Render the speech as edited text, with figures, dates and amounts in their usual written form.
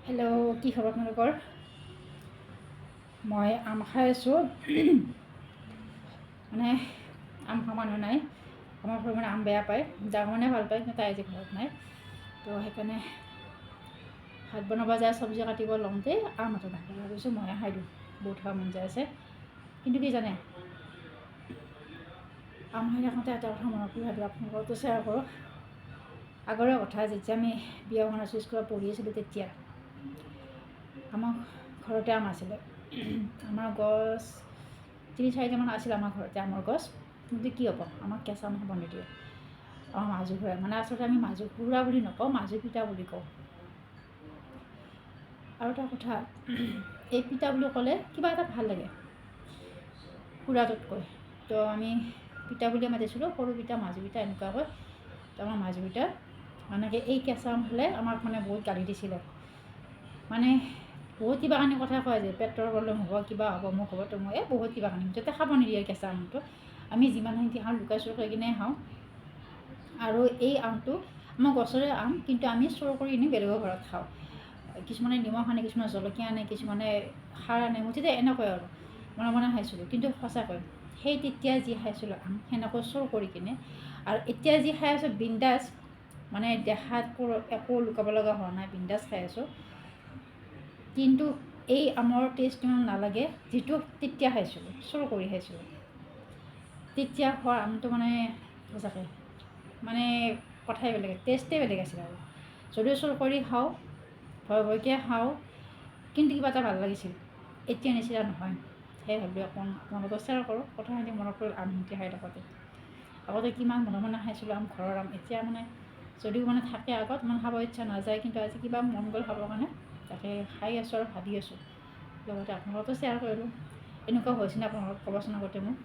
Hello', কি খবৰ আপোনালোকৰ? মই আম খাই আছোঁ। মানে আম খোৱা মানুহ নাই আমাৰ ঘৰত, মানে আম বেয়া পায়, ডাঙৰ মানে ভাল পায়, কিন্তু তাই আজি ঘৰত নাই। তো সেইকাৰণে ভাত বনাব যায়, চব্জি কাটিব লওঁতেই আম এটা ভাগ ভাবিছোঁ ময়ে খাই দিওঁ, বহুত খাব মন যায় আছে। কিন্তু কি জানে, আম খাই থাকোঁতে এটা কথা মনত পৰি ভাবিলোঁ আপোনালোকতো শ্বেয়াৰ কৰোঁ। আগৰে কথা, যেতিয়া আমি বিয়াখন আছোঁ, স্কুলত পঢ়ি আছিলোঁ, তেতিয়া আমাৰ ঘৰতে আম আছিলে। আমাৰ গছ ৩-৪টামান আছিল আমাৰ ঘৰতে আমৰ গছ। কিন্তু কি হ'ব, আমাক কেঁচা আম খাব নিদিয়ে। আমাৰ মাজু ঘূৰাই, মানে আচলতে আমি মাজু ঘূৰা বুলি নকওঁ, মাজু পিতা বুলি কওঁ। আৰু এটা কথা, এই পিতা বুলি ক'লে কিবা এটা ভাল লাগে খুৰাটোতকৈ। তো আমি পিতা বুলিয়ে মাতিছিলোঁ, সৰু পিতা, মাজু পিতা এনেকুৱাকৈ। তো আমাৰ মাজু পিতা মানে এই কেঁচা আম হ'লে আমাক মানে বহুত গালি দিছিলে। মানে বহুত কিবা কানি কথা কয় যে পেটৰ প্ৰব্লেম হ'ব, কিবা হ'ব, মোক হ'ব, তো মই বহুত কিবা কানি, যাতে খাব নিদিয়ে কেঁচা আমটো। আমি যিমানখিনি খাওঁ লুকাই চুৰ কৰি কিনে খাওঁ। আৰু এই আমটো আমাৰ গছৰে আম, কিন্তু আমি চুৰ কৰি কিনে বেলেগৰ ঘৰত খাওঁ। কিছুমানে নিমখ আনে, কিছুমানে জলকীয়া আনে, কিছুমানে সাৰ আনে, মুঠতে এনেকৈ আৰু মনে মনে খাইছিলোঁ। কিন্তু সঁচাকৈ সেই তেতিয়া যি খাইছিলোঁ আম, সেনেকৈ চুৰ কৰি কিনে, আৰু এতিয়া যি খাই আছোঁ বিন্দাছ, মানে দেখাত একো লুকাব লগা হোৱা নাই, বিন্দাছ খাই আছোঁ। কিন্তু এই আমৰ টেষ্ট ইমান নালাগে যিটো তেতিয়া খাইছিলোঁ, চুৰ কৰি খাইছিলোঁ। তেতিয়া খোৱা আমটো মানে সঁচাকৈ মানে কথাই বেলেগ, টেষ্টেই বেলেগ আছিল। আৰু যদিও চুৰ কৰি খাওঁ, ভয় ভয়কৈ খাওঁ, কিন্তু কিবা এটা ভাল লাগিছিল। এতিয়া নিচিনা নহয়। সেই ভাবি অকণ আপোনালোকক শ্বেয়াৰ কৰোঁ, কথাখিনি মনত পৰিল আমখিনি খাই থাকোঁতে। আগতে কিমান মনে মনে খাইছিলোঁ আম, ঘৰৰ আম। এতিয়া মানে যদিও মানে থাকে আগত, ইমান খাব ইচ্ছা নাযায়, কিন্তু আজি কিবা মন গ'ল খাবৰ কাৰণে, তাকে খাই আছোঁ আৰু ভাবি আছোঁ। লগতে আপোনালোকতো শ্বেয়াৰ কৰিলোঁ। এনেকুৱা হৈছেনে আপোনালোকক ক'বচোন আগতে মোক।